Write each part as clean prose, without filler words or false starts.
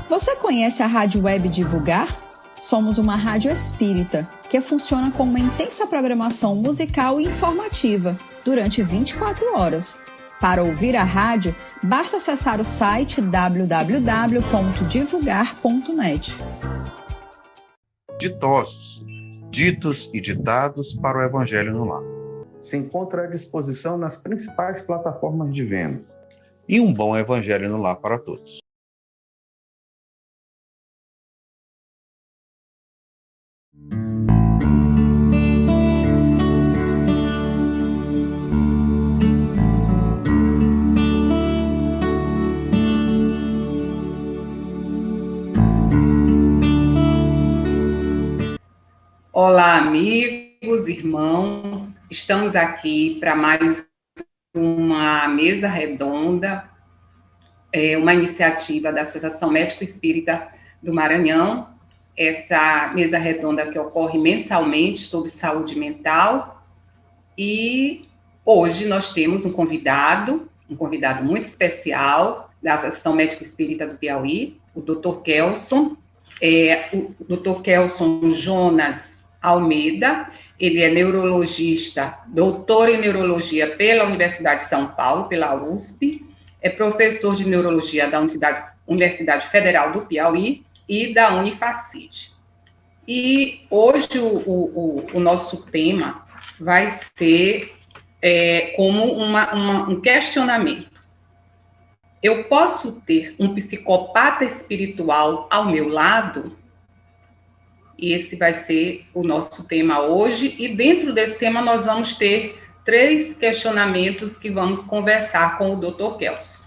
Você conhece a Rádio Web Divulgar? Somos uma rádio espírita que funciona com uma intensa programação musical e informativa durante 24 horas. Para ouvir a rádio, basta acessar o site www.divulgar.net. Ditosos, ditos e ditados para o Evangelho no Lar. Se encontra à disposição nas principais plataformas de venda. E um bom Evangelho no Lar para todos. Olá, amigos, irmãos, estamos aqui para mais uma mesa redonda, uma iniciativa da Associação Médico Espírita do Maranhão, essa mesa redonda que ocorre mensalmente sobre saúde mental, e hoje nós temos um convidado muito especial da Associação Médico Espírita do Piauí, o Dr. Kelson, o Dr. Kelson Jonas Almeida. Ele é neurologista, doutor em neurologia pela Universidade de São Paulo, pela USP, é professor de neurologia da Universidade Federal do Piauí e da Unifacid. E hoje o nosso tema vai ser como um questionamento. Eu posso ter um psicopata espiritual ao meu lado? E esse vai ser o nosso tema hoje, e dentro desse tema nós vamos ter 3 questionamentos que vamos conversar com o Dr. Kelson.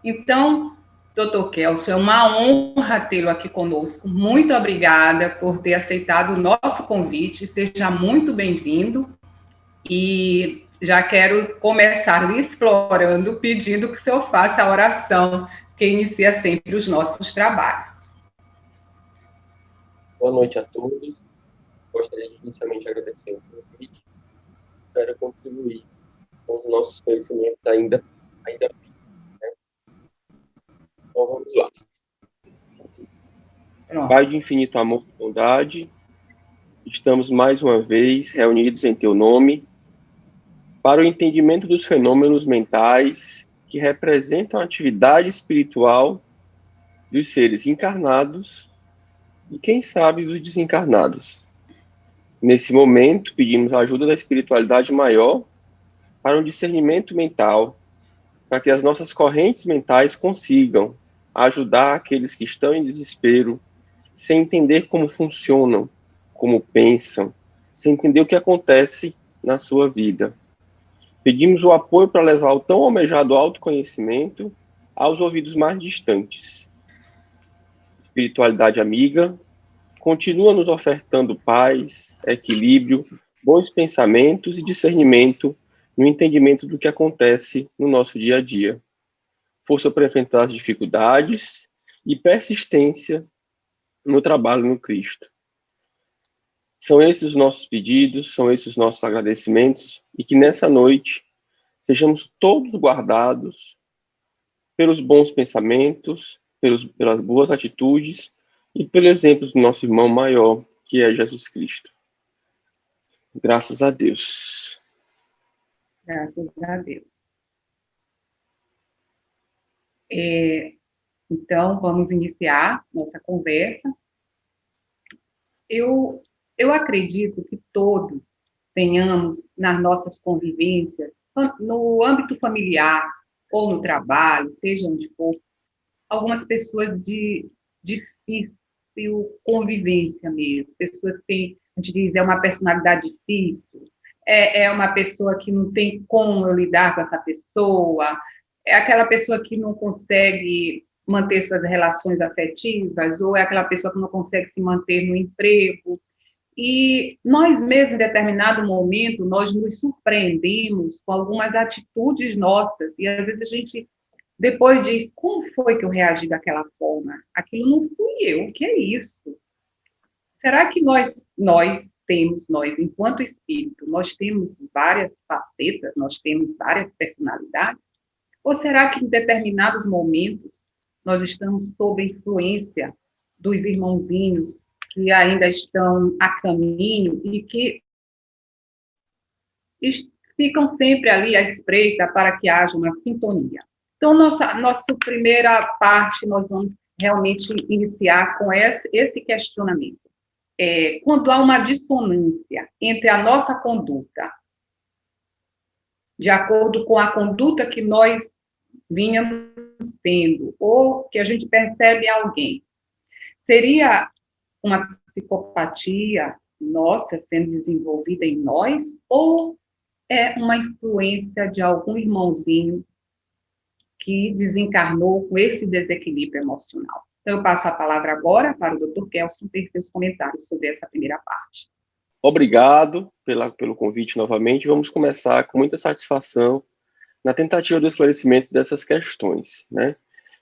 Então, Dr. Kelson, é uma honra tê-lo aqui conosco. Muito obrigada por ter aceitado o nosso convite, seja muito bem-vindo, e já quero começar lhe explorando, pedindo que o senhor faça a oração que inicia sempre os nossos trabalhos. Boa noite a todos. Gostaria de inicialmente agradecer o convite. Espero contribuir com os nossos conhecimentos ainda né? Então vamos lá. Pronto. Pai de infinito amor e bondade, estamos mais uma vez reunidos em Teu nome para o entendimento dos fenômenos mentais que representam a atividade espiritual dos seres encarnados e, quem sabe, dos desencarnados. Nesse momento, pedimos a ajuda da espiritualidade maior para um discernimento mental, para que as nossas correntes mentais consigam ajudar aqueles que estão em desespero, sem entender como funcionam, como pensam, sem entender o que acontece na sua vida. Pedimos o apoio para levar o tão almejado autoconhecimento aos ouvidos mais distantes. Espiritualidade amiga, continua nos ofertando paz, equilíbrio, bons pensamentos e discernimento no entendimento do que acontece no nosso dia a dia. Força para enfrentar as dificuldades e persistência no trabalho no Cristo. São esses os nossos pedidos, são esses os nossos agradecimentos, e que nessa noite sejamos todos guardados pelos bons pensamentos, pelas boas atitudes e pelo exemplo do nosso irmão maior, que é Jesus Cristo. Graças a Deus. Graças a Deus. Então, vamos iniciar nossa conversa. Eu acredito que todos tenhamos nas nossas convivências, no âmbito familiar ou no trabalho, seja onde for, algumas pessoas de difícil convivência mesmo, pessoas que têm, a gente diz, é uma personalidade difícil, é uma pessoa que não tem como eu lidar com essa pessoa, é aquela pessoa que não consegue manter suas relações afetivas, ou é aquela pessoa que não consegue se manter no emprego. E nós mesmos, em determinado momento, nós nos surpreendemos com algumas atitudes nossas, e às vezes a gente depois diz, como foi que eu reagi daquela forma? Aquilo não fui eu, o que é isso? Será que nós temos, enquanto espírito, nós temos várias facetas, nós temos várias personalidades? Ou será que em determinados momentos nós estamos sob a influência dos irmãozinhos que ainda estão a caminho e que ficam sempre ali à espreita para que haja uma sintonia. Então, nossa primeira parte, nós vamos realmente iniciar com esse questionamento. Quando há uma dissonância entre a nossa conduta, de acordo com a conduta que nós vínhamos tendo, ou que a gente percebe em alguém, seria uma psicopatia nossa sendo desenvolvida em nós, ou é uma influência de algum irmãozinho que desencarnou com esse desequilíbrio emocional? Então, eu passo a palavra agora para o Dr. Kelson ter seus comentários sobre essa primeira parte. Obrigado pelo convite novamente. Vamos começar com muita satisfação na tentativa do esclarecimento dessas questões, né?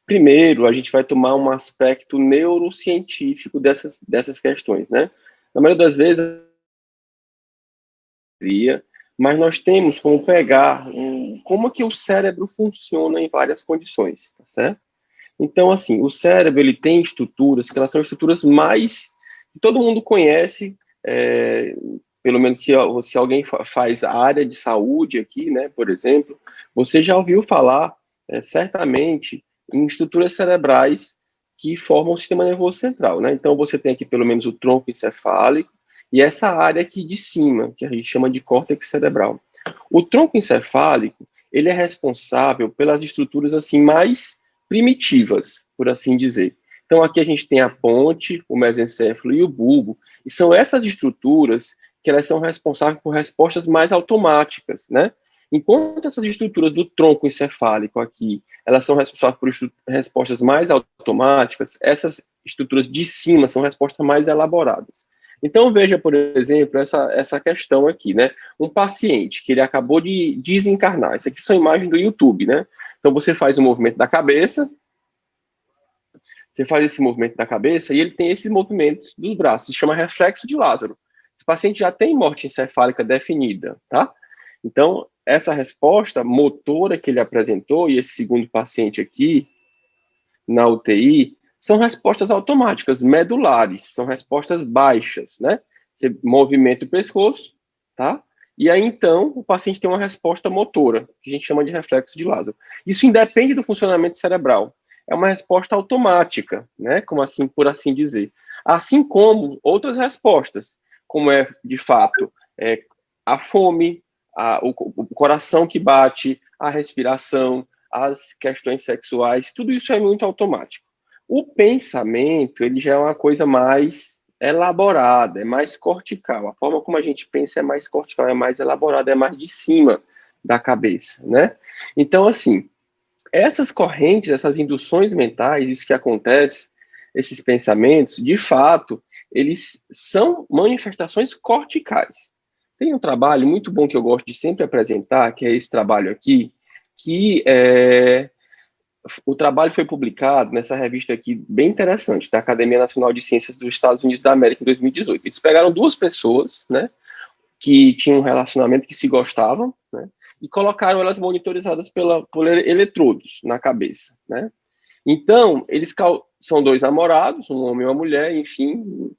Primeiro, a gente vai tomar um aspecto neurocientífico dessas questões, né? Na maioria das vezes, mas nós temos como pegar como é que o cérebro funciona em várias condições, tá certo? Então, assim, o cérebro, ele tem estruturas que elas são estruturas mais que todo mundo conhece, pelo menos se alguém faz a área de saúde aqui, né, por exemplo, você já ouviu falar, certamente, em estruturas cerebrais que formam o sistema nervoso central, né? Então, você tem aqui pelo menos o tronco encefálico e essa área aqui de cima, que a gente chama de córtex cerebral. O tronco encefálico, ele é responsável pelas estruturas, assim, mais primitivas, por assim dizer. Então, aqui a gente tem a ponte, o mesencéfalo e o bulbo, e são essas estruturas que elas são responsáveis por respostas mais automáticas, né? Enquanto essas estruturas do tronco encefálico aqui, elas são responsáveis por respostas mais automáticas, essas estruturas de cima são respostas mais elaboradas. Então, veja, por exemplo, essa questão aqui, né? Um paciente que ele acabou de desencarnar. Isso aqui são imagens do YouTube, né? Então, você faz o movimento da cabeça, você faz esse movimento da cabeça e ele tem esses movimentos dos braços, se chama reflexo de Lázaro. Esse paciente já tem morte encefálica definida, tá? Então, essa resposta motora que ele apresentou, e esse segundo paciente aqui, na UTI, são respostas automáticas, medulares, são respostas baixas, né? Você movimenta o pescoço, tá? E aí, então, o paciente tem uma resposta motora, que a gente chama de reflexo de Lázaro. Isso independe do funcionamento cerebral. É uma resposta automática, né? Como assim, por assim dizer. Assim como outras respostas, como é, de fato, a fome, o coração que bate, a respiração, as questões sexuais, tudo isso é muito automático. O pensamento, ele já é uma coisa mais elaborada, é mais cortical. A forma como a gente pensa é mais cortical, é mais elaborada, é mais de cima da cabeça, né? Então, assim, essas correntes, essas induções mentais, isso que acontece, esses pensamentos, de fato, eles são manifestações corticais. Tem um trabalho muito bom que eu gosto de sempre apresentar, que é esse trabalho aqui, que o trabalho foi publicado nessa revista aqui, bem interessante, da Academia Nacional de Ciências dos Estados Unidos da América, em 2018. Eles pegaram duas pessoas, né, que tinham um relacionamento, que se gostavam, né, e colocaram elas monitorizadas por eletrodos na cabeça, né. Então, eles são dois namorados, um homem e uma mulher, enfim,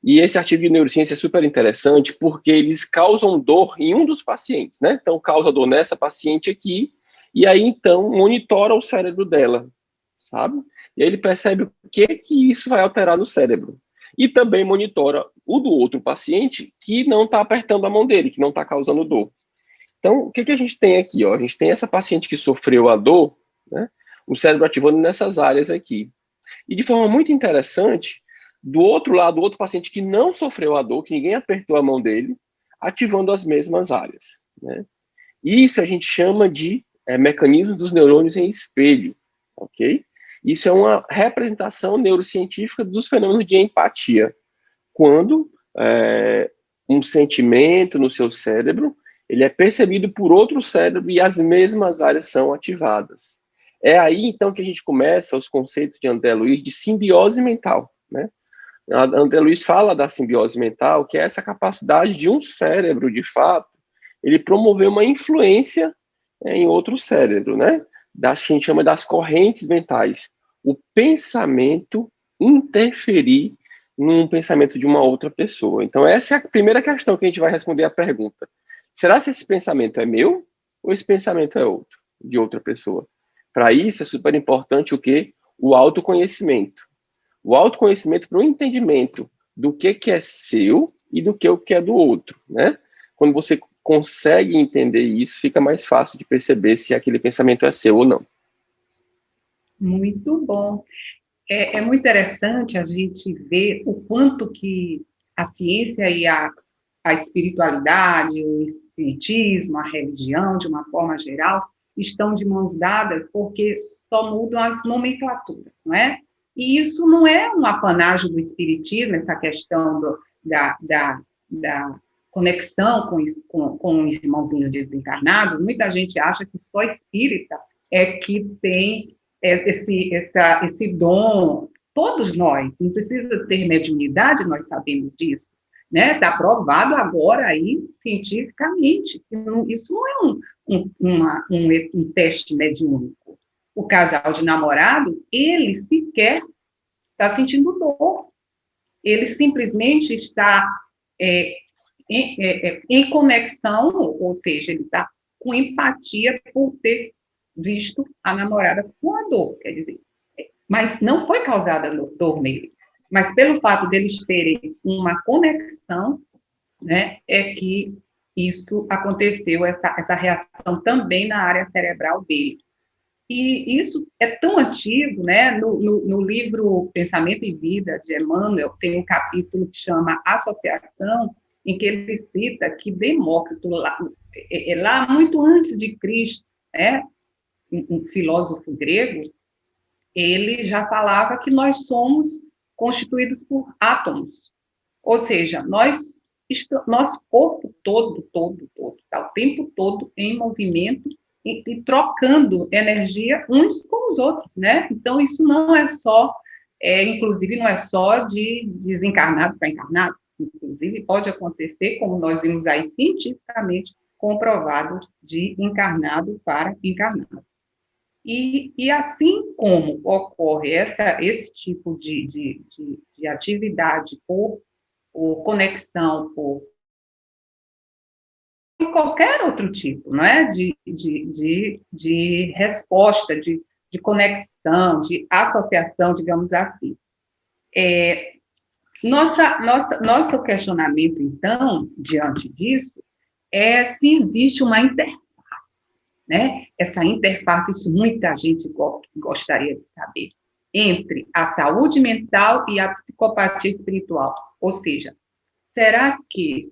e esse artigo de neurociência é super interessante porque eles causam dor em um dos pacientes, né? Então, causa dor nessa paciente aqui, e aí, então, monitora o cérebro dela, sabe? E aí ele percebe o que isso vai alterar no cérebro. E também monitora o do outro paciente que não está apertando a mão dele, que não está causando dor. Então, o que a gente tem aqui? Ó? A gente tem essa paciente que sofreu a dor, né? O cérebro ativando nessas áreas aqui. E de forma muito interessante, do outro lado, o outro paciente que não sofreu a dor, que ninguém apertou a mão dele, ativando as mesmas áreas, né? Isso a gente chama de mecanismos dos neurônios em espelho, ok? Isso é uma representação neurocientífica dos fenômenos de empatia, quando um sentimento no seu cérebro, ele é percebido por outro cérebro e as mesmas áreas são ativadas. É aí, então, que a gente começa os conceitos de André Luiz de simbiose mental, né? André Luiz fala da simbiose mental, que é essa capacidade de um cérebro, de fato, ele promover uma influência em outro cérebro, né? Que a gente chama das correntes mentais. o pensamento interferir num pensamento de uma outra pessoa. Então, essa é a primeira questão que a gente vai responder à pergunta. Será que esse pensamento é meu ou esse pensamento é outro, de outra pessoa? Para isso, é super importante o quê? O autoconhecimento. O autoconhecimento para o entendimento do que é seu e do que é do outro, né? Quando você consegue entender isso, fica mais fácil de perceber se aquele pensamento é seu ou não. Muito bom. É muito interessante a gente ver o quanto que a ciência e a espiritualidade, o espiritismo, a religião, de uma forma geral, estão de mãos dadas porque só mudam as nomenclaturas, não é? E isso não é um apanágio do espiritismo, essa questão da conexão com os irmãozinhos desencarnados. Muita gente acha que só espírita é que tem esse dom. Todos nós, não precisa ter mediunidade, nós sabemos disso, né? Está provado agora aí, cientificamente, que isso não é um teste mediúnico. O casal de namorado, ele sequer está sentindo dor. Ele simplesmente está em conexão, ou seja, ele está com empatia por ter visto a namorada com a dor, quer dizer, mas não foi causada dor nele, mas pelo fato deles terem uma conexão, né, é que isso aconteceu, essa reação também na área cerebral dele. E isso é tão antigo, né? No livro Pensamento e Vida, de Emmanuel, tem um capítulo que chama Associação, em que ele cita que Demócrito, lá muito antes de Cristo, né, um filósofo grego, ele já falava que nós somos constituídos por átomos, ou seja, nosso corpo todo está o tempo todo em movimento e trocando energia uns com os outros, né? Então, isso não é só, inclusive, não é só de desencarnado para encarnado, inclusive pode acontecer, como nós vimos aí cientificamente comprovado, de encarnado para encarnado. E assim como ocorre esse tipo de atividade por conexão, por qualquer outro tipo, não é? De resposta, de conexão, de associação, digamos assim. Nosso questionamento, então, diante disso, é se existe uma interface, né? Essa interface, isso muita gente gostaria de saber, entre a saúde mental e a psicopatia espiritual. Ou seja, será que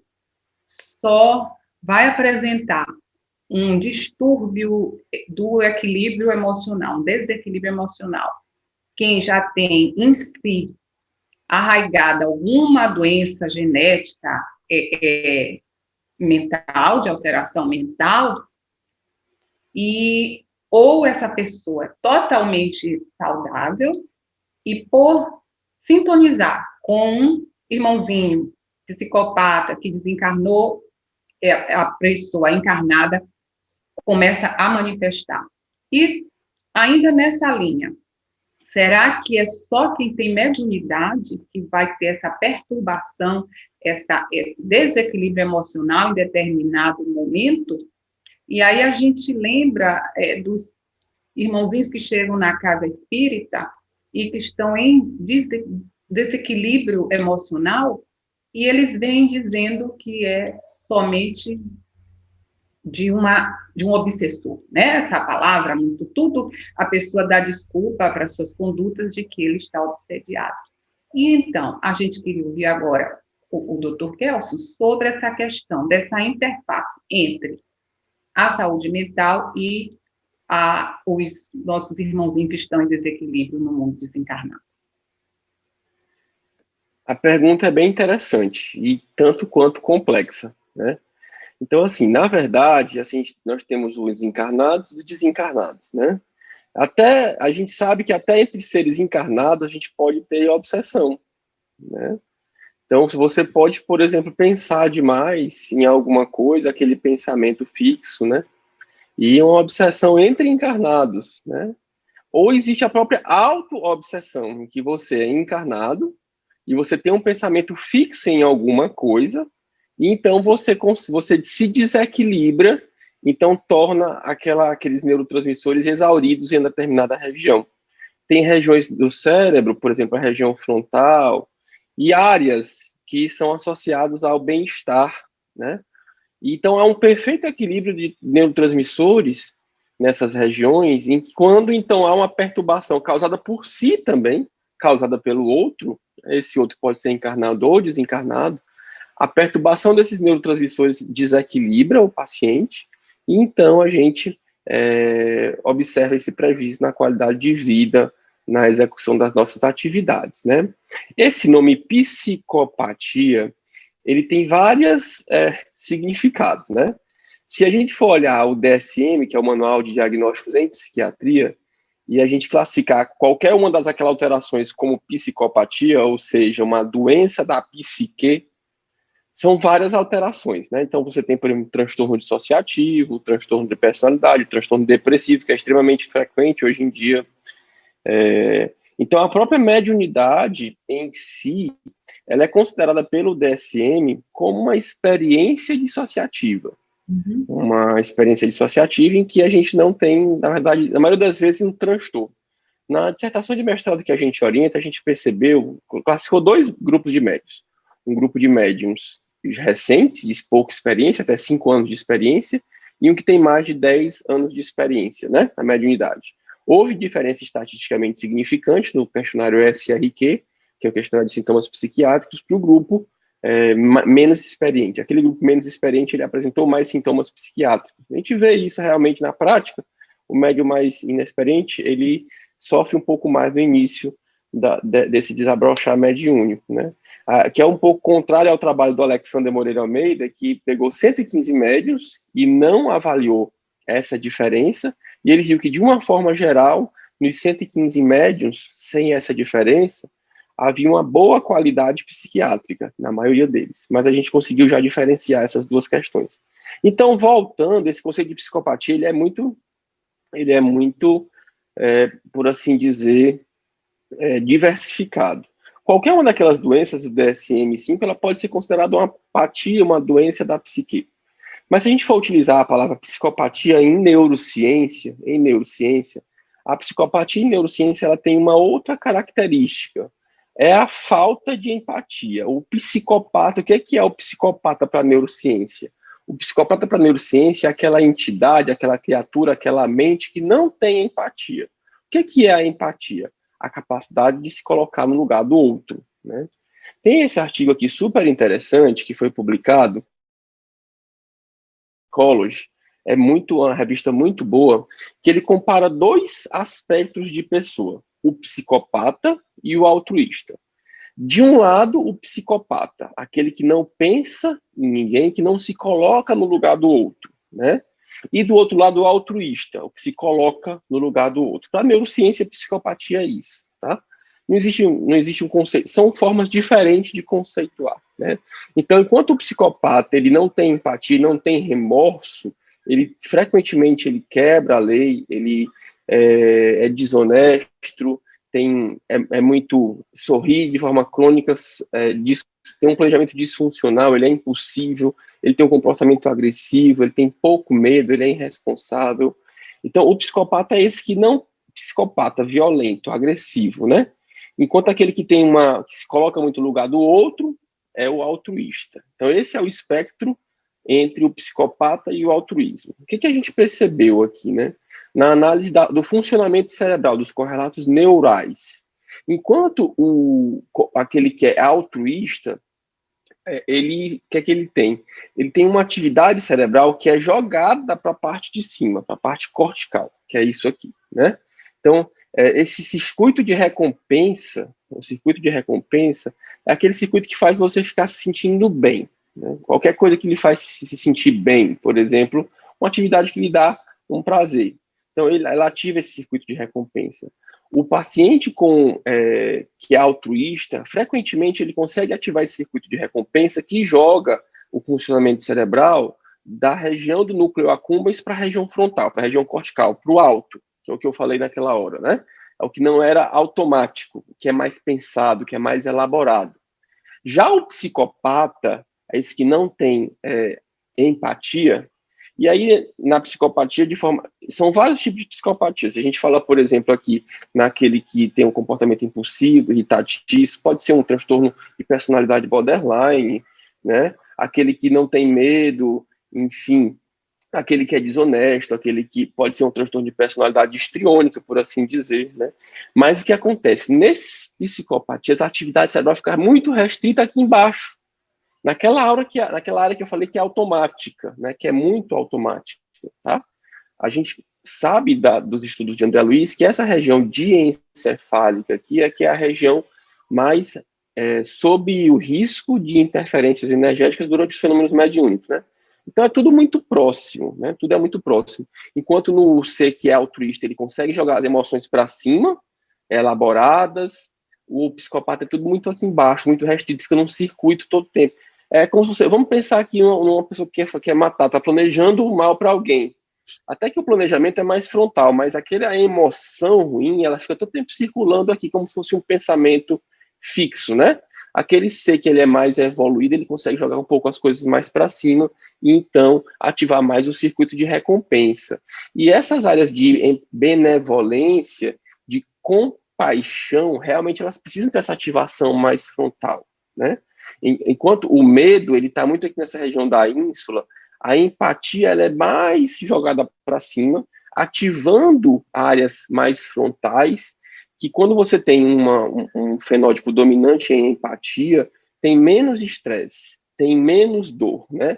só vai apresentar um distúrbio do equilíbrio emocional, um desequilíbrio emocional, quem já tem em si arraigada alguma doença genética mental, de alteração mental, ou essa pessoa é totalmente saudável, e por sintonizar com um irmãozinho psicopata que desencarnou, a pessoa encarnada começa a manifestar. E ainda nessa linha, será que é só quem tem mediunidade que vai ter essa perturbação, esse desequilíbrio emocional em determinado momento? E aí a gente lembra dos irmãozinhos que chegam na casa espírita e que estão em desequilíbrio emocional, e eles vêm dizendo que é somente de um obsessor, né? Essa palavra, tudo, a pessoa dá desculpa para suas condutas de que ele está obsediado. E então, a gente queria ouvir agora o Dr. Kelson sobre essa questão dessa interface entre a saúde mental e os nossos irmãozinhos que estão em desequilíbrio no mundo desencarnado. A pergunta é bem interessante e tanto quanto complexa, né? Então, assim, na verdade, assim, nós temos os encarnados e os desencarnados, né? Até, a gente sabe que até entre seres encarnados a gente pode ter obsessão, né? Então, se você pode, por exemplo, pensar demais em alguma coisa, aquele pensamento fixo, né? E uma obsessão entre encarnados, né? ou existe a própria auto-obsessão, em que você é encarnado e você tem um pensamento fixo em alguma coisa, e então você se desequilibra, então torna aqueles neurotransmissores exauridos em determinada região. Tem regiões do cérebro, por exemplo, a região frontal, e áreas que são associadas ao bem-estar, né? Então, há um perfeito equilíbrio de neurotransmissores nessas regiões, quando, então, há uma perturbação causada por si também, causada pelo outro, esse outro pode ser encarnado ou desencarnado, a perturbação desses neurotransmissores desequilibra o paciente, e então a gente observa esse prejuízo na qualidade de vida, na execução das nossas atividades, né? Esse nome psicopatia, ele tem vários significados, né? Se a gente for olhar o DSM, que é o Manual de Diagnósticos em Psiquiatria, e a gente classificar qualquer uma daquelas alterações como psicopatia, ou seja, uma doença da psique, são várias alterações, né? Então, você tem, por exemplo, transtorno dissociativo, transtorno de personalidade, transtorno depressivo, que é extremamente frequente hoje em dia. Então, a própria mediunidade em si, ela é considerada pelo DSM como uma experiência dissociativa. Uma experiência dissociativa em que a gente não tem, na verdade, na maioria das vezes, um transtorno. Na dissertação de mestrado que a gente orienta, a gente classificou 2 grupos de médiums. Um grupo de médiums recentes, de pouca experiência, até 5 anos de experiência, e um que tem mais de 10 anos de experiência, né, na mediunidade. Houve diferença estatisticamente significante no questionário SRQ, que é o questionário de sintomas psiquiátricos, para o grupo menos experiente. Aquele grupo menos experiente, ele apresentou mais sintomas psiquiátricos. A gente vê isso realmente na prática. O médium mais inexperiente, ele sofre um pouco mais no início desse desabrochar mediúnico, né? Que é um pouco contrário ao trabalho do Alexander Moreira Almeida, que pegou 115 médiuns e não avaliou essa diferença, e ele viu que, de uma forma geral, nos 115 médiuns, sem essa diferença, havia uma boa qualidade psiquiátrica, na maioria deles, mas a gente conseguiu já diferenciar essas 2 questões. Então, voltando, esse conceito de psicopatia, ele é muito por assim dizer, diversificado. Qualquer uma daquelas doenças do DSM-5, ela pode ser considerada uma apatia, uma doença da psique. Mas se a gente for utilizar a palavra psicopatia em neurociência, a psicopatia em neurociência, ela tem uma outra característica. É a falta de empatia. O psicopata, o que é o psicopata para a neurociência? O psicopata para a neurociência é aquela entidade, aquela criatura, aquela mente que não tem empatia. O que é a empatia? A capacidade de se colocar no lugar do outro, né? Tem esse artigo aqui super interessante que foi publicado, Psychology, uma revista muito boa, que ele compara 2 aspectos de pessoa, o psicopata e o altruísta. De um lado, o psicopata, aquele que não pensa em ninguém, que não se coloca no lugar do outro, né? E do outro lado, o altruísta, o que se coloca no lugar do outro. Para a neurociência, psicopatia é isso, tá? Não existe um conceito, são formas diferentes de conceituar, né? Então, enquanto o psicopata ele não tem empatia, não tem remorso, ele frequentemente ele quebra a lei, ele é desonesto, é muito sorrir de forma crônica, tem um planejamento disfuncional, ele é impulsivo, ele tem um comportamento agressivo, ele tem pouco medo, ele é irresponsável. Então, o psicopata é esse que não psicopata, violento, agressivo, né? Enquanto aquele que se coloca muito no lugar do outro é o altruísta. Então, esse é o espectro entre o psicopata e o altruísmo. O que a gente percebeu aqui, né? Na análise do funcionamento cerebral, dos correlatos neurais. Enquanto aquele que é altruísta, o que é que ele tem? Ele tem uma atividade cerebral que é jogada para a parte de cima, para a parte cortical, que é isso aqui, né? Então, esse circuito de recompensa, é aquele circuito que faz você ficar se sentindo bem, né? Qualquer coisa que lhe faz se sentir bem, por exemplo, uma atividade que lhe dá um prazer. Então, ela ativa esse circuito de recompensa. O paciente que é altruísta, frequentemente ele consegue ativar esse circuito de recompensa que joga o funcionamento cerebral da região do núcleo accumbens para a região frontal, para a região cortical, para o alto, que é o que eu falei naquela hora, né? É o que não era automático, o que é mais pensado, o que é mais elaborado. Já o psicopata, é esse que não tem empatia, e aí na psicopatia são vários tipos de psicopatia. Se a gente fala, por exemplo, aqui naquele que tem um comportamento impulsivo, irritadiço, pode ser um transtorno de personalidade borderline, né? Aquele que não tem medo, enfim, aquele que é desonesto, aquele que pode ser um transtorno de personalidade histriônica, por assim dizer, né? Mas o que acontece? Nessas psicopatias, a atividade cerebral fica muito restrita aqui embaixo, naquela área que eu falei que é automática, né? Que é muito automática, tá? A gente sabe dos estudos de André Luiz que essa região diencefálica aqui é que é a região mais sob o risco de interferências energéticas durante os fenômenos mediúnicos, né? Então é tudo muito próximo, né? Tudo é muito próximo. Enquanto no ser que é altruísta, ele consegue jogar as emoções para cima, elaboradas, o psicopata é tudo muito aqui embaixo, muito restrito, fica num circuito todo o tempo. É como se você... Vamos pensar aqui numa pessoa que quer matar, está planejando o mal para alguém. Até que o planejamento é mais frontal, mas aquela emoção ruim, ela fica todo tempo circulando aqui, como se fosse um pensamento fixo, né? Aquele ser que ele é mais evoluído, ele consegue jogar um pouco as coisas mais para cima e então ativar mais o circuito de recompensa. E essas áreas de benevolência, de compaixão, realmente elas precisam dessa ativação mais frontal, né? Enquanto o medo, ele está muito aqui nessa região da ínsula, a empatia ela é mais jogada para cima, ativando áreas mais frontais, que quando você tem um fenótipo dominante em empatia, tem menos estresse, tem menos dor, né?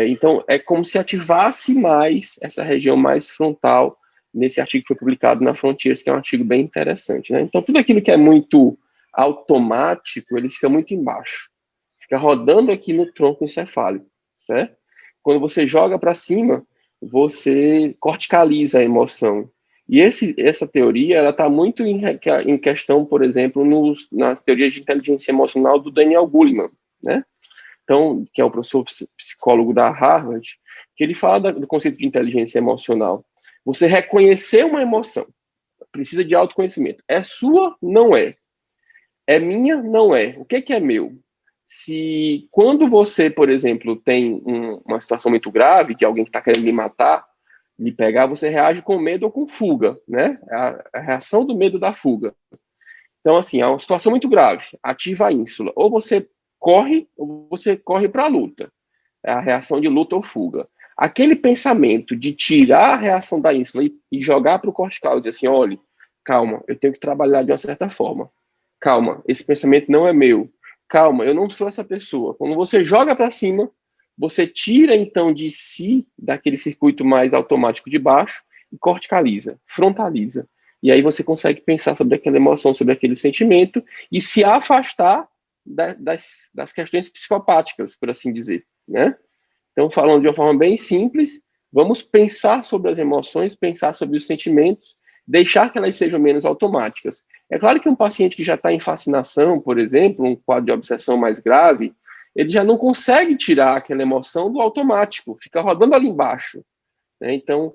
Então, é como se ativasse mais essa região mais frontal nesse artigo que foi publicado na Frontiers, que é um artigo bem interessante, né? Então, tudo aquilo que é muito automático, ele fica muito embaixo, fica rodando aqui no tronco encefálico, certo? Quando você joga para cima, você corticaliza a emoção. E essa teoria, ela está muito em questão, por exemplo, nas teorias de inteligência emocional do Daniel Goleman, né? Então, que é o professor psicólogo da Harvard, que ele fala do conceito de inteligência emocional. Você reconhecer uma emoção, precisa de autoconhecimento. É sua? Não é. É minha? Não é. O que é meu? Se quando você, por exemplo, tem uma situação muito grave, de alguém que está querendo me matar, me pegar, você reage com medo ou com fuga, né? A reação do medo da fuga. Então, assim, é uma situação muito grave, ativa a ínsula. Ou você corre para a luta. É a reação de luta ou fuga. Aquele pensamento de tirar a reação da ínsula e jogar para o cortical, dizer assim, olha, calma, eu tenho que trabalhar de uma certa forma. Calma, esse pensamento não é meu. Calma, eu não sou essa pessoa. Quando você joga para cima, você tira, então, de si, daquele circuito mais automático de baixo, e corticaliza, frontaliza. E aí você consegue pensar sobre aquela emoção, sobre aquele sentimento, e se afastar das questões psicopáticas, por assim dizer, né? Então, falando de uma forma bem simples, vamos pensar sobre as emoções, pensar sobre os sentimentos, deixar que elas sejam menos automáticas. É claro que um paciente que já está em fascinação, por exemplo, um quadro de obsessão mais grave, ele já não consegue tirar aquela emoção do automático, fica rodando ali embaixo, né? Então,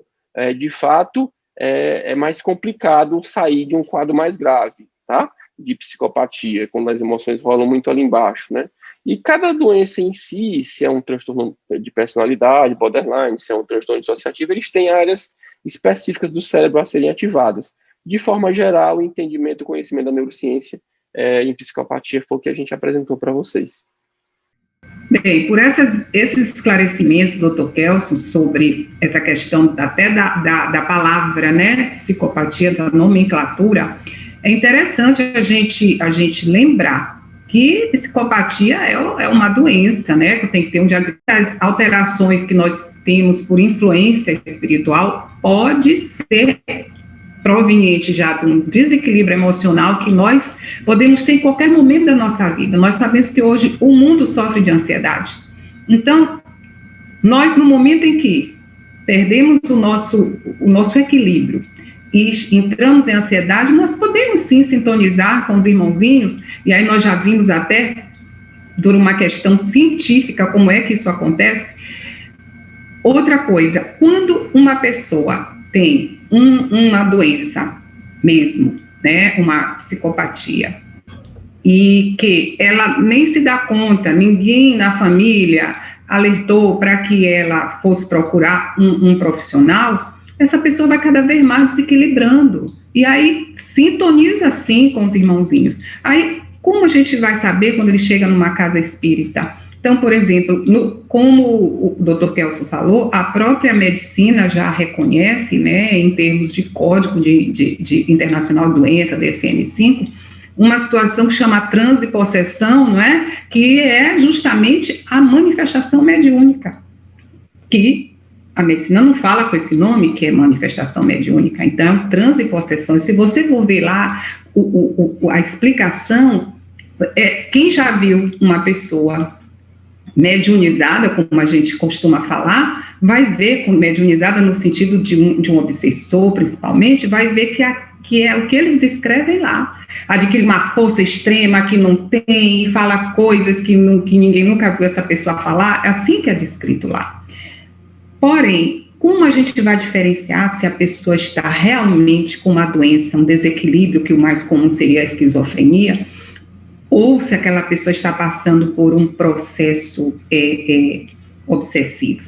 de fato, é mais complicado sair de um quadro mais grave, tá? De psicopatia, quando as emoções rolam muito ali embaixo, né? E cada doença em si, se é um transtorno de personalidade, borderline, se é um transtorno dissociativo, eles têm áreas específicas do cérebro a serem ativadas. De forma geral, o entendimento e o conhecimento da neurociência em psicopatia foi o que a gente apresentou para vocês. Bem, por esses esclarecimentos, doutor Kelson, sobre essa questão até da palavra, né, psicopatia, da nomenclatura, é interessante a gente lembrar que psicopatia é uma doença, né, que tem que ter um diagnóstico. As alterações que nós temos por influência espiritual pode ser proveniente já de um desequilíbrio emocional que nós podemos ter em qualquer momento da nossa vida. Nós sabemos que hoje o mundo sofre de ansiedade. Então, nós, no momento em que perdemos o nosso equilíbrio e entramos em ansiedade, nós podemos sim sintonizar com os irmãozinhos, e aí nós já vimos até, por uma questão científica, como é que isso acontece. Outra coisa, quando uma pessoa tem uma doença mesmo, né, uma psicopatia, e que ela nem se dá conta, ninguém na família alertou para que ela fosse procurar um profissional, essa pessoa vai cada vez mais desequilibrando, e aí sintoniza assim com os irmãozinhos. Aí, como a gente vai saber quando ele chega numa casa espírita? Então, por exemplo, como o Dr. Kelso falou, a própria medicina já reconhece, né, em termos de Código de Internacional de Doença, DSM-5, uma situação que chama transe e possessão, não é? Que é justamente a manifestação mediúnica, que a medicina não fala com esse nome, que é manifestação mediúnica. Então, transe e possessão. E se você for ver lá a explicação, quem já viu uma pessoa mediunizada, como a gente costuma falar, vai ver, com mediunizada no sentido de um obsessor, principalmente, vai ver que é o que eles descrevem lá. Adquire uma força extrema que não tem, e fala coisas que ninguém nunca viu essa pessoa falar, é assim que é descrito lá. Porém, como a gente vai diferenciar se a pessoa está realmente com uma doença, um desequilíbrio, que o mais comum seria a esquizofrenia, ou se aquela pessoa está passando por um processo obsessivo?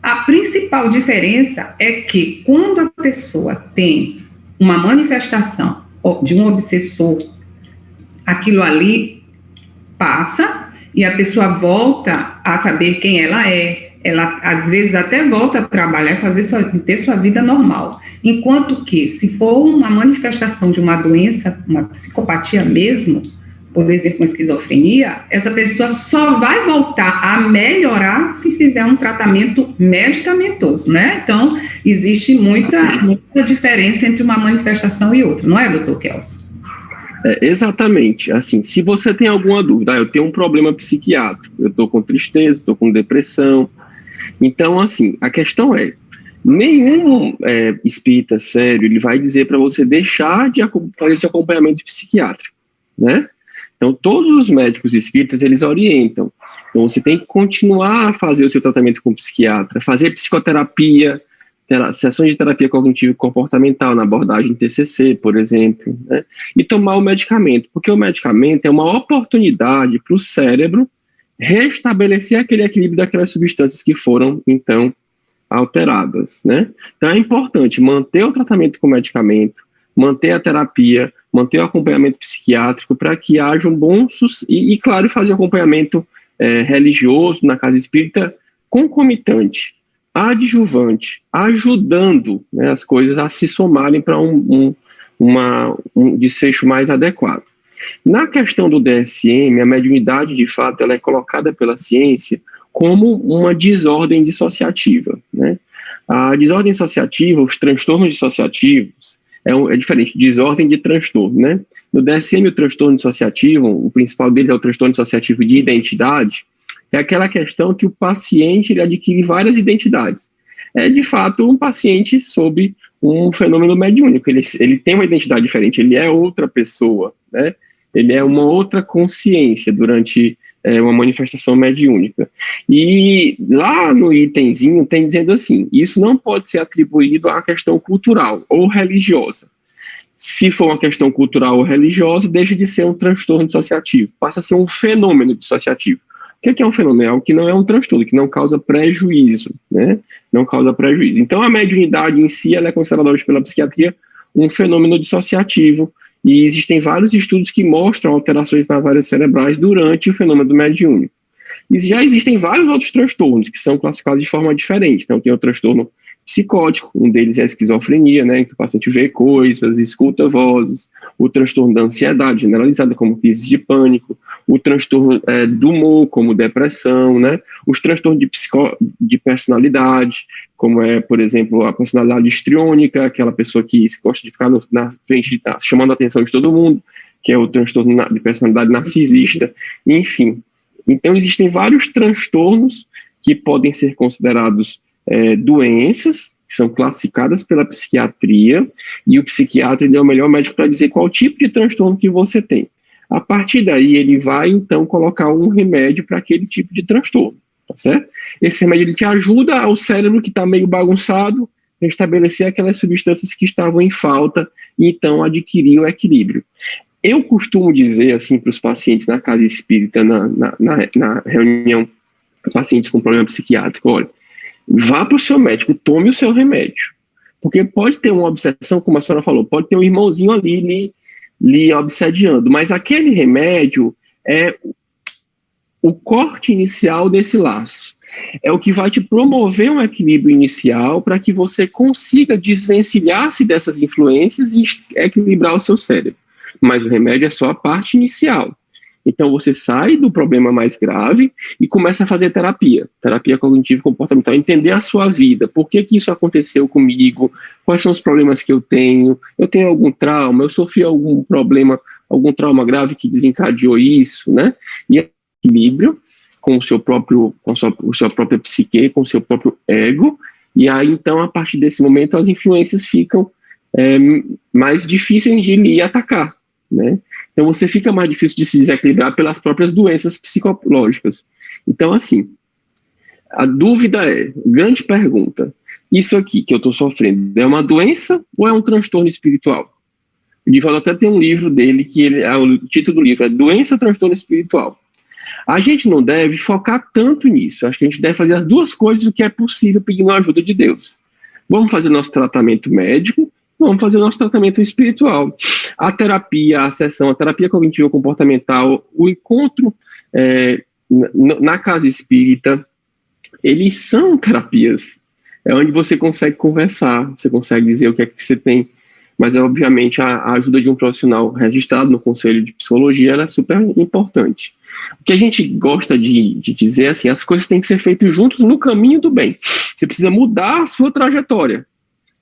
A principal diferença é que quando a pessoa tem uma manifestação de um obsessor, aquilo ali passa e a pessoa volta a saber quem ela é. Ela, às vezes, até volta a trabalhar e ter sua vida normal. Enquanto que, se for uma manifestação de uma doença, uma psicopatia mesmo, por exemplo, uma esquizofrenia, essa pessoa só vai voltar a melhorar se fizer um tratamento medicamentoso, né? Então, existe muita diferença entre uma manifestação e outra, não é, doutor Kelso? Exatamente. Assim, se você tem alguma dúvida, eu tenho um problema psiquiátrico, eu estou com tristeza, estou com depressão. Então, assim, a questão é, nenhum espírita sério, ele vai dizer para você deixar de fazer esse acompanhamento psiquiátrico, né? Então, todos os médicos espíritas, eles orientam. Então, você tem que continuar a fazer o seu tratamento com o psiquiatra, fazer psicoterapia, sessões de terapia cognitivo e comportamental na abordagem TCC, por exemplo, né? E tomar o medicamento, porque o medicamento é uma oportunidade para o cérebro restabelecer aquele equilíbrio daquelas substâncias que foram, então, alteradas, né? Então, é importante manter o tratamento com medicamento, manter a terapia, manter o acompanhamento psiquiátrico para que haja um bom e claro, fazer acompanhamento religioso na casa espírita concomitante, adjuvante, ajudando, né, as coisas a se somarem para um desfecho mais adequado. Na questão do DSM, a mediunidade, de fato, ela é colocada pela ciência como uma desordem dissociativa, né? A desordem dissociativa, os transtornos dissociativos, é diferente, desordem de transtorno, né? No DSM, o transtorno dissociativo, o principal dele é o transtorno dissociativo de identidade, é aquela questão que o paciente ele adquire várias identidades. É, de fato, um paciente sob um fenômeno mediúnico, ele tem uma identidade diferente, ele é outra pessoa, né? Ele é uma outra consciência durante uma manifestação mediúnica. E lá no itemzinho tem dizendo assim, isso não pode ser atribuído à questão cultural ou religiosa. Se for uma questão cultural ou religiosa, deixa de ser um transtorno dissociativo, passa a ser um fenômeno dissociativo. O que é um fenômeno? É algo que não é um transtorno, que não causa prejuízo, né? Não causa prejuízo. Então, a mediunidade em si, ela é considerada hoje pela psiquiatria um fenômeno dissociativo, e existem vários estudos que mostram alterações nas áreas cerebrais durante o fenômeno mediúnico. E já existem vários outros transtornos que são classificados de forma diferente. Então, tem o transtorno psicótico, um deles é a esquizofrenia, né, que o paciente vê coisas, escuta vozes, o transtorno da ansiedade generalizada, como crises de pânico, o transtorno do humor, como depressão, né, os transtornos de personalidade, como por exemplo, a personalidade histriônica, aquela pessoa que gosta de ficar na frente, chamando a atenção de todo mundo, que é o transtorno de personalidade narcisista, enfim. Então, existem vários transtornos que podem ser considerados doenças, que são classificadas pela psiquiatria, e o psiquiatra ele é o melhor médico para dizer qual tipo de transtorno que você tem. A partir daí, ele vai, então, colocar um remédio para aquele tipo de transtorno, tá certo? Esse remédio ele te ajuda ao cérebro que está meio bagunçado, restabelecer aquelas substâncias que estavam em falta e então adquirir o equilíbrio. Eu costumo dizer assim para os pacientes na casa espírita, na reunião, pacientes com problema psiquiátrico, olha, vá para o seu médico, tome o seu remédio. Porque pode ter uma obsessão, como a senhora falou, pode ter um irmãozinho ali lhe obsediando, mas aquele remédio é o corte inicial desse laço. É o que vai te promover um equilíbrio inicial para que você consiga desvencilhar-se dessas influências e equilibrar o seu cérebro. Mas o remédio é só a parte inicial. Então você sai do problema mais grave e começa a fazer terapia cognitivo-comportamental, entender a sua vida, por que isso aconteceu comigo, quais são os problemas que eu tenho algum trauma, eu sofri algum problema, algum trauma grave que desencadeou isso, né? E equilíbrio com o seu próprio, com a sua própria psique, com o seu próprio ego, e aí então a partir desse momento as influências ficam mais difíceis de lhe atacar, né? Então você fica mais difícil de se desequilibrar pelas próprias doenças psicológicas. Então assim, a dúvida grande pergunta, isso aqui que eu estou sofrendo é uma doença ou é um transtorno espiritual? O Divaldo até tem um livro dele, o título do livro é Doença ou Transtorno Espiritual. A gente não deve focar tanto nisso, acho que a gente deve fazer as duas coisas o que é possível pedindo a ajuda de Deus. Vamos fazer nosso tratamento médico, vamos fazer nosso tratamento espiritual. A terapia, a sessão, a terapia cognitivo-comportamental, o encontro na casa espírita, eles são terapias. É onde você consegue conversar, você consegue dizer o que é que você tem, mas obviamente a ajuda de um profissional registrado no Conselho de Psicologia ela é super importante. O que a gente gosta de dizer assim, as coisas têm que ser feitas juntos no caminho do bem. Você precisa mudar a sua trajetória.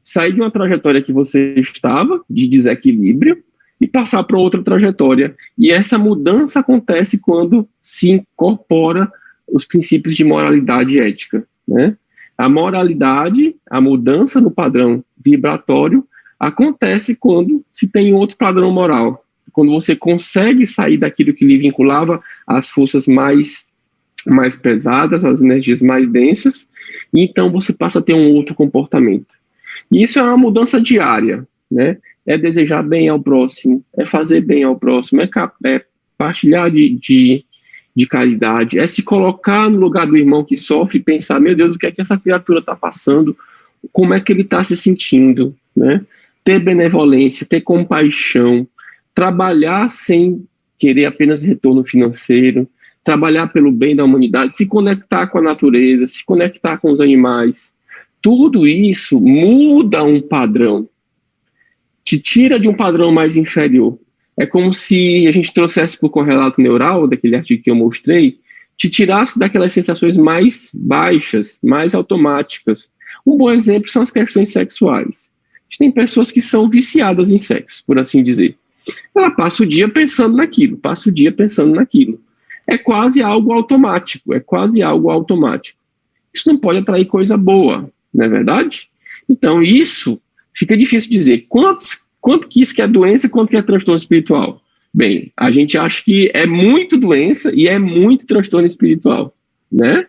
Sair de uma trajetória que você estava, de desequilíbrio, e passar para outra trajetória. E essa mudança acontece quando se incorpora os princípios de moralidade e ética, né? A moralidade, a mudança no padrão vibratório, acontece quando se tem outro padrão moral. Quando você consegue sair daquilo que lhe vinculava às forças mais pesadas, às energias mais densas, e então você passa a ter um outro comportamento. E isso é uma mudança diária, né? É desejar bem ao próximo, é fazer bem ao próximo, é partilhar de caridade, é se colocar no lugar do irmão que sofre e pensar, meu Deus, o que é que essa criatura está passando, como é que ele está se sentindo, né? Ter benevolência, ter compaixão, trabalhar sem querer apenas retorno financeiro, trabalhar pelo bem da humanidade, se conectar com a natureza, se conectar com os animais. Tudo isso muda um padrão, te tira de um padrão mais inferior. É como se a gente trouxesse para o correlato neural, daquele artigo que eu mostrei, te tirasse daquelas sensações mais baixas, mais automáticas. Um bom exemplo são as questões sexuais. A gente tem pessoas que são viciadas em sexo, por assim dizer. Ela passa o dia pensando naquilo, É quase algo automático, Isso não pode atrair coisa boa, não é verdade? Então, isso fica difícil dizer. Quanto que isso que é doença e quanto que é transtorno espiritual? Bem, a gente acha que é muito doença e é muito transtorno espiritual, né?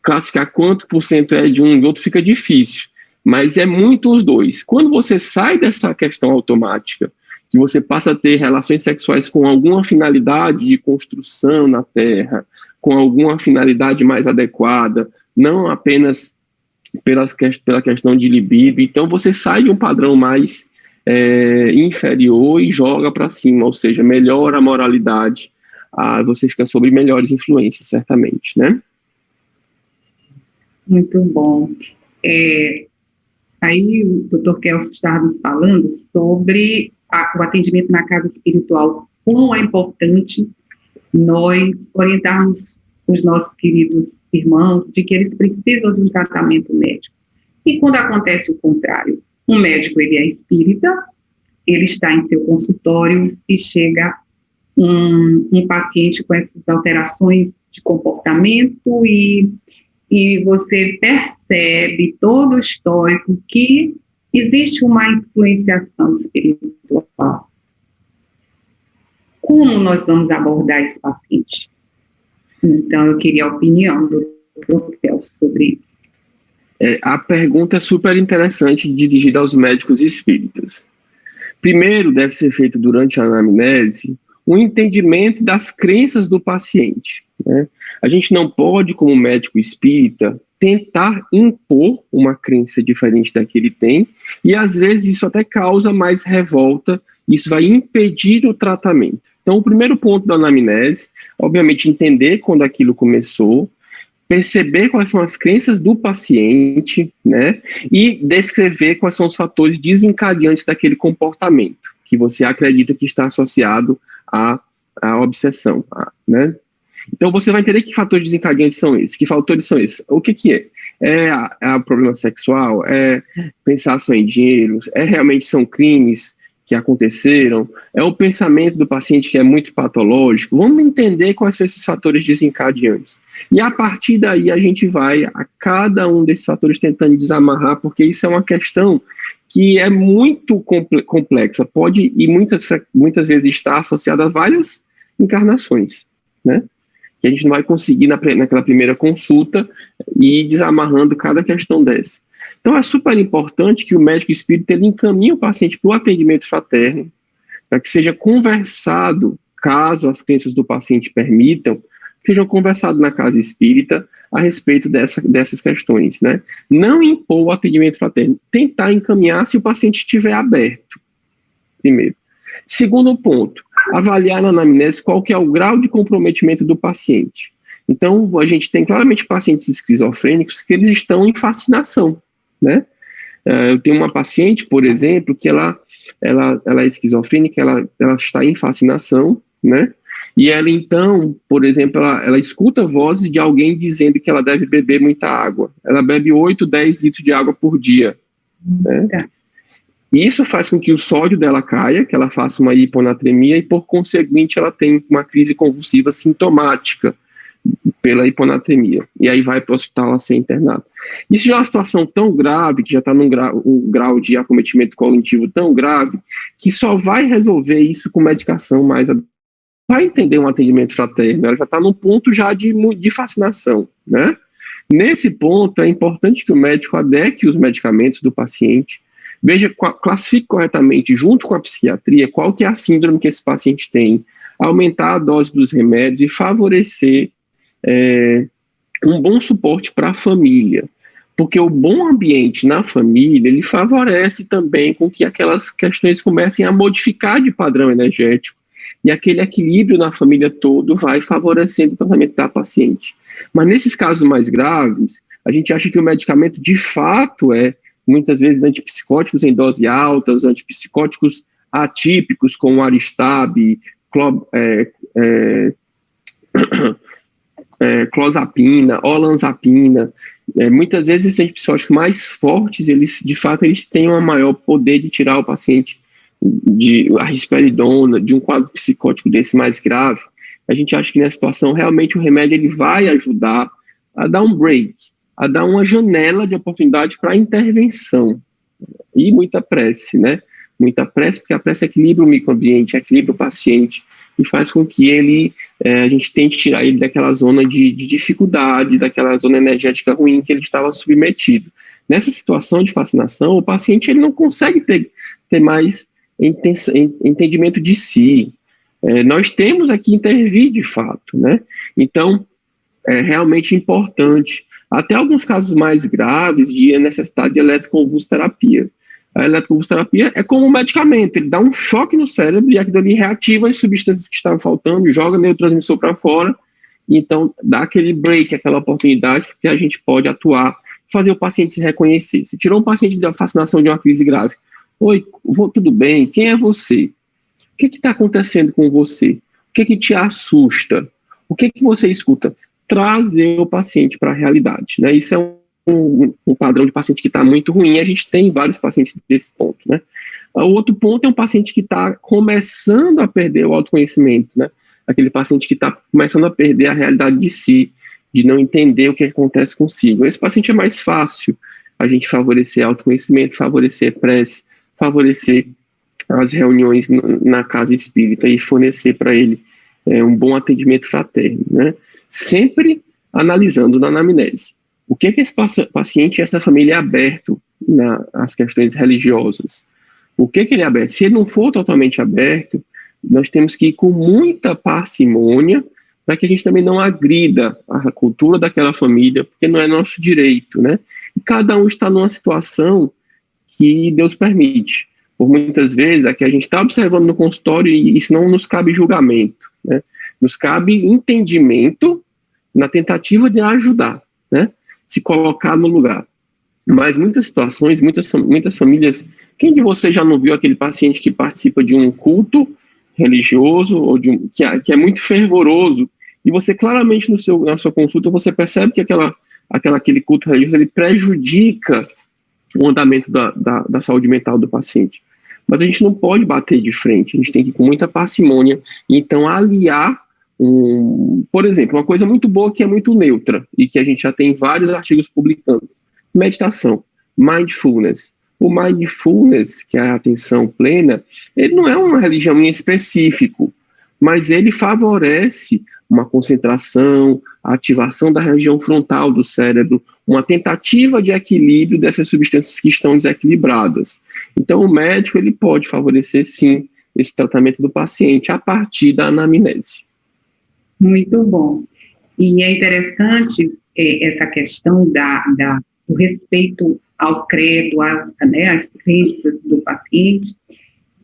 Classificar quanto por cento é de um e do outro fica difícil, mas é muito os dois. Quando você sai dessa questão automática, que você passa a ter relações sexuais com alguma finalidade de construção na Terra, com alguma finalidade mais adequada, não apenas pela questão de libido, então você sai de um padrão mais inferior e joga para cima, ou seja, melhora a moralidade, você fica sob melhores influências, certamente, né? Muito bom. Aí o doutor Kelso estava nos falando sobre o atendimento na casa espiritual, como é importante nós orientarmos os nossos queridos irmãos de que eles precisam de um tratamento médico. E quando acontece o contrário, um médico, ele é espírita, ele está em seu consultório e chega um paciente com essas alterações de comportamento e você percebe todo o histórico que existe uma influenciação espiritual. Como nós vamos abordar esse paciente? Então, eu queria a opinião do Dr. Kelso sobre isso. A pergunta é super interessante dirigida aos médicos espíritas. Primeiro, deve ser feito durante a anamnese um entendimento das crenças do paciente, né? A gente não pode, como médico espírita, tentar impor uma crença diferente da que ele tem, e às vezes isso até causa mais revolta, isso vai impedir o tratamento. Então, o primeiro ponto da anamnese, obviamente, entender quando aquilo começou, perceber quais são as crenças do paciente, né, e descrever quais são os fatores desencadeantes daquele comportamento que você acredita que está associado à obsessão, né? Então, você vai entender que fatores desencadeantes são esses, que fatores são esses. O que é? É problema sexual? É pensar só em dinheiro? Realmente são crimes que aconteceram? É o pensamento do paciente que é muito patológico? Vamos entender quais são esses fatores desencadeantes. E a partir daí a gente vai a cada um desses fatores tentando desamarrar, porque isso é uma questão que é muito complexa, pode e muitas vezes está associada a várias encarnações, né? Que a gente não vai conseguir naquela primeira consulta ir desamarrando cada questão dessa. Então, é super importante que o médico espírita ele encaminhe o paciente para o atendimento fraterno, para que seja conversado, caso as crenças do paciente permitam, sejam conversados na casa espírita a respeito dessas questões, né? Não impor o atendimento fraterno, tentar encaminhar se o paciente estiver aberto, primeiro. Segundo ponto, avaliar na anamnese qual que é o grau de comprometimento do paciente. Então, a gente tem claramente pacientes esquizofrênicos que eles estão em fascinação, né? Eu tenho uma paciente, por exemplo, que ela é esquizofrênica, ela está em fascinação, né? E ela, então, por exemplo, ela escuta vozes de alguém dizendo que ela deve beber muita água. Ela bebe 8, 10 litros de água por dia, né? E isso faz com que o sódio dela caia, que ela faça uma hiponatremia e, por conseguinte, ela tem uma crise convulsiva sintomática pela hiponatremia. E aí vai para o hospital a ser internado. Isso já é uma situação tão grave, que já está num grau de acometimento cognitivo tão grave, que só vai resolver isso com medicação mais vai entender um atendimento fraterno, ela já está num ponto já de fascinação, né? Nesse ponto, é importante que o médico adeque os medicamentos do paciente, veja, classifique corretamente, junto com a psiquiatria, qual que é a síndrome que esse paciente tem, aumentar a dose dos remédios e favorecer um bom suporte para a família. Porque o bom ambiente na família, ele favorece também com que aquelas questões comecem a modificar de padrão energético, e aquele equilíbrio na família todo vai favorecendo o tratamento da paciente. Mas nesses casos mais graves, a gente acha que o medicamento de fato muitas vezes, antipsicóticos em dose alta, os antipsicóticos atípicos, como Aristab, clozapina, olanzapina. Muitas vezes esses antipsicóticos mais fortes, eles têm um maior poder de tirar o paciente de a risperidona, de um quadro psicótico desse mais grave. A gente acha que nessa situação realmente o remédio ele vai ajudar a dar um break, a dar uma janela de oportunidade para intervenção. E muita prece, né? Muita prece, porque a prece equilibra o microambiente, equilibra o paciente e faz com que a gente tente tirar ele daquela zona de dificuldade, daquela zona energética ruim que ele estava submetido. Nessa situação de fascinação, o paciente ele não consegue ter mais entendimento de si. Nós temos aqui intervir de fato, né? Então, é realmente importante. Até alguns casos mais graves de necessidade de eletroconvulsoterapia. A eletroconvulsoterapia é como um medicamento, ele dá um choque no cérebro e aquilo ali reativa as substâncias que estavam faltando, joga neurotransmissor para fora, e então dá aquele break, aquela oportunidade que a gente pode atuar, fazer o paciente se reconhecer. Se tirou um paciente da fascinação de uma crise grave, oi, tudo bem? Quem é você? O que está acontecendo com você? O que te assusta? O que você escuta? Trazer o paciente para a realidade, né? Isso é um padrão de paciente que está muito ruim. A gente tem vários pacientes desse ponto, né? O outro ponto é um paciente que está começando a perder o autoconhecimento, né? Aquele paciente que está começando a perder a realidade de si, de não entender o que acontece consigo. Esse paciente é mais fácil a gente favorecer autoconhecimento, favorecer prece, favorecer as reuniões na casa espírita e fornecer para ele um bom atendimento fraterno, né? Sempre analisando na anamnese. O que esse paciente e essa família é aberto às questões religiosas? O que ele é aberto? Se ele não for totalmente aberto, nós temos que ir com muita parcimônia para que a gente também não agrida a cultura daquela família, porque não é nosso direito, né? E cada um está numa situação que Deus permite. Por muitas vezes, aqui a gente está observando no consultório e isso não nos cabe julgamento, né? Nos cabe entendimento na tentativa de ajudar, né? Se colocar no lugar. Mas muitas situações, muitas famílias... Quem de vocês já não viu aquele paciente que participa de um culto religioso, ou que é muito fervoroso, e você claramente na sua consulta, você percebe que aquele culto religioso ele prejudica o andamento da saúde mental do paciente. Mas a gente não pode bater de frente, a gente tem que ir com muita parcimônia, e então aliar, por exemplo, uma coisa muito boa que é muito neutra, e que a gente já tem vários artigos publicando: meditação, mindfulness. O mindfulness, que é a atenção plena, ele não é uma religião em específico, mas ele favorece uma concentração, a ativação da região frontal do cérebro, uma tentativa de equilíbrio dessas substâncias que estão desequilibradas. Então, o médico ele pode favorecer, sim, esse tratamento do paciente a partir da anamnese. Muito bom. E é interessante essa questão do respeito ao credo, às crenças do paciente.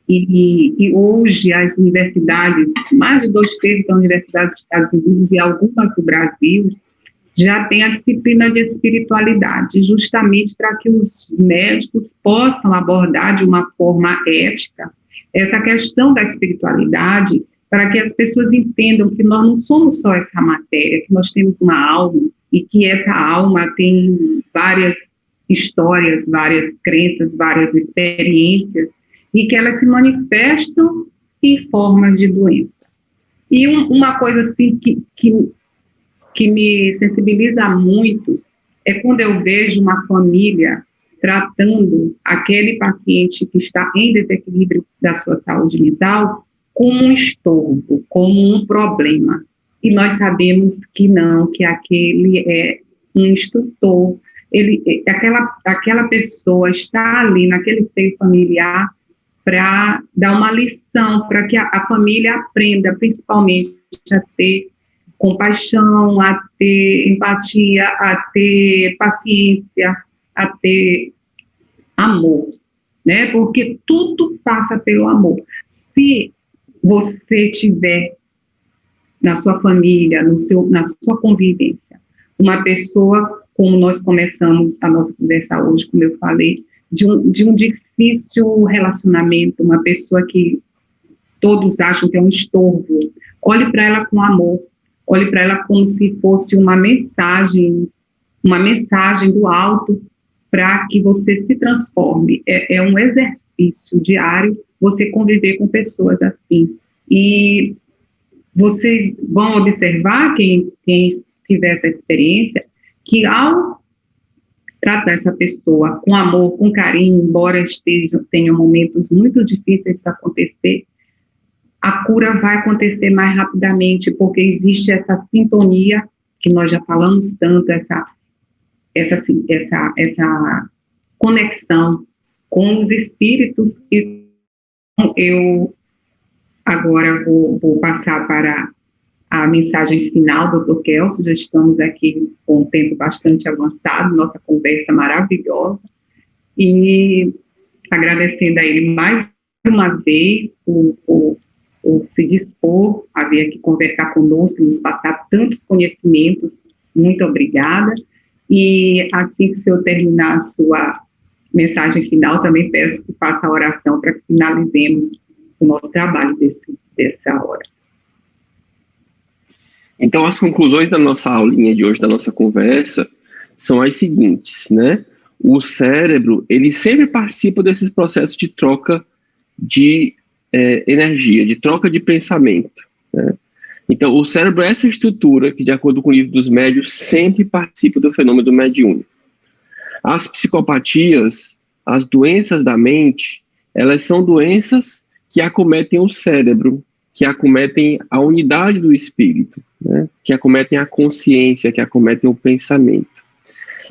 E hoje as universidades, mais de 2/3 das universidades dos Estados Unidos e algumas do Brasil, já tem a disciplina de espiritualidade, justamente para que os médicos possam abordar de uma forma ética essa questão da espiritualidade, para que as pessoas entendam que nós não somos só essa matéria, que nós temos uma alma, e que essa alma tem várias histórias, várias crenças, várias experiências, e que elas se manifestam em formas de doença. E uma coisa assim que me sensibiliza muito é quando eu vejo uma família tratando aquele paciente que está em desequilíbrio da sua saúde mental como um estorvo, como um problema. E nós sabemos que não, que aquele é um instrutor, aquela pessoa está ali naquele seio familiar para dar uma lição, para que a família aprenda, principalmente, a ter compaixão, a ter empatia, a ter paciência, a ter amor, né? Porque tudo passa pelo amor. Se você tiver na sua família, na sua convivência, uma pessoa, como nós começamos a nossa conversa hoje, como eu falei, de um difícil relacionamento, uma pessoa que todos acham que é um estorvo, olhe para ela com amor, olhe para ela como se fosse uma mensagem do alto para que você se transforme. É um exercício diário você conviver com pessoas assim. E vocês vão observar, quem tiver essa experiência, que ao tratar essa pessoa com amor, com carinho, embora tenham momentos muito difíceis de acontecer, a cura vai acontecer mais rapidamente, porque existe essa sintonia, que nós já falamos tanto, essa conexão com os espíritos. E eu agora vou passar para a mensagem final do Dr. Kelso. Já estamos aqui com um tempo bastante avançado, nossa conversa maravilhosa, e agradecendo a ele mais uma vez por se dispor a vir aqui conversar conosco, nos passar tantos conhecimentos. Muito obrigada. E assim que o senhor terminar a sua mensagem final, também peço que faça a oração para que finalizemos o nosso trabalho dessa hora. Então, as conclusões da nossa aulinha de hoje, da nossa conversa, são as seguintes, né? O cérebro, ele sempre participa desses processos de troca de energia, de troca de pensamento, né? Então, o cérebro é essa estrutura que, de acordo com o livro dos médiuns, sempre participa do fenômeno mediúnico. As psicopatias, as doenças da mente, elas são doenças que acometem o cérebro, que acometem a unidade do espírito, né? Que acometem a consciência, que acometem o pensamento.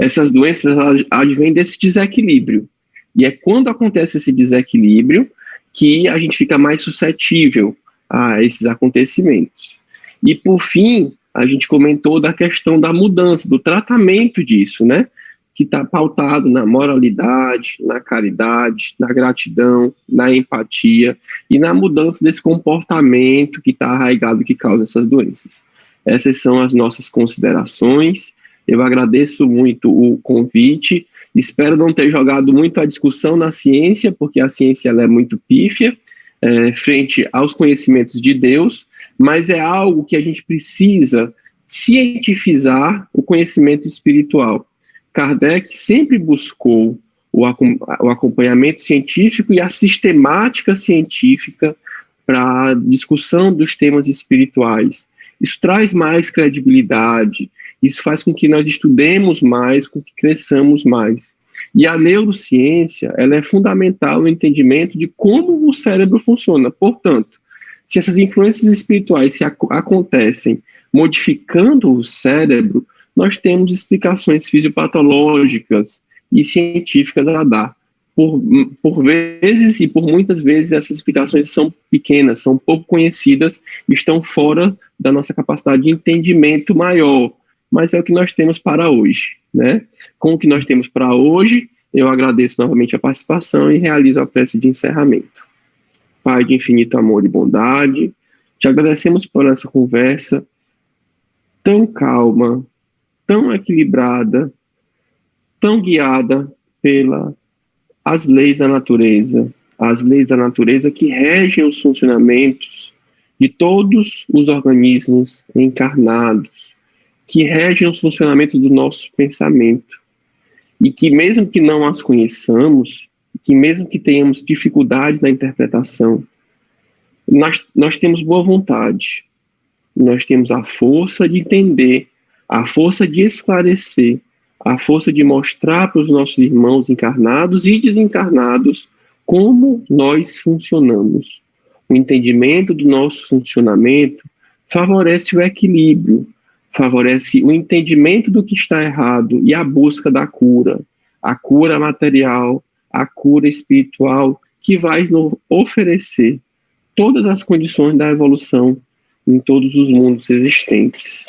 Essas doenças advêm desse desequilíbrio. E é quando acontece esse desequilíbrio que a gente fica mais suscetível a esses acontecimentos. E, por fim, a gente comentou da questão da mudança, do tratamento disso, né? Que está pautado na moralidade, na caridade, na gratidão, na empatia e na mudança desse comportamento que está arraigado, que causa essas doenças. Essas são as nossas considerações. Eu agradeço muito o convite. Espero não ter jogado muito a discussão na ciência, porque a ciência ela é muito pífia, frente aos conhecimentos de Deus, mas é algo que a gente precisa cientificizar o conhecimento espiritual. Kardec sempre buscou o acompanhamento científico e a sistemática científica para a discussão dos temas espirituais. Isso traz mais credibilidade, isso faz com que nós estudemos mais, com que cresçamos mais. E a neurociência, ela é fundamental no entendimento de como o cérebro funciona. Portanto, se essas influências espirituais acontecem modificando o cérebro, nós temos explicações fisiopatológicas e científicas a dar. Por vezes e por muitas vezes essas explicações são pequenas, são pouco conhecidas, estão fora da nossa capacidade de entendimento maior, mas é o que nós temos para hoje, né? Com o que nós temos para hoje, eu agradeço novamente a participação e realizo a prece de encerramento. Pai de infinito amor e bondade, te agradecemos por essa conversa tão calma, tão equilibrada, tão guiada pelas leis da natureza, as leis da natureza que regem os funcionamentos de todos os organismos encarnados, que regem os funcionamentos do nosso pensamento, e que mesmo que não as conheçamos, que mesmo que tenhamos dificuldades na interpretação, nós temos boa vontade, nós temos a força de entender, a força de esclarecer, a força de mostrar para os nossos irmãos encarnados e desencarnados como nós funcionamos. O entendimento do nosso funcionamento favorece o equilíbrio, favorece o entendimento do que está errado e a busca da cura, a cura material, a cura espiritual, que vai nos oferecer todas as condições da evolução em todos os mundos existentes.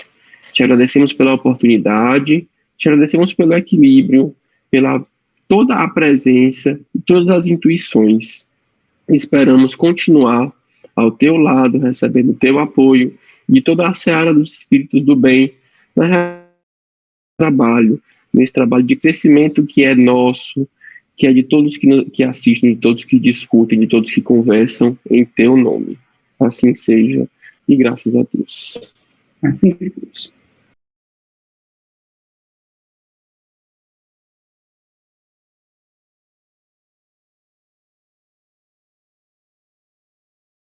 Te agradecemos pela oportunidade, te agradecemos pelo equilíbrio, pela toda a presença e todas as intuições. Esperamos continuar ao teu lado, recebendo o teu apoio e toda a seara dos espíritos do bem nesse trabalho de crescimento que é nosso, que é de todos que assistem, de todos que discutem, de todos que conversam em teu nome. Assim seja, e graças a Deus. Assim seja.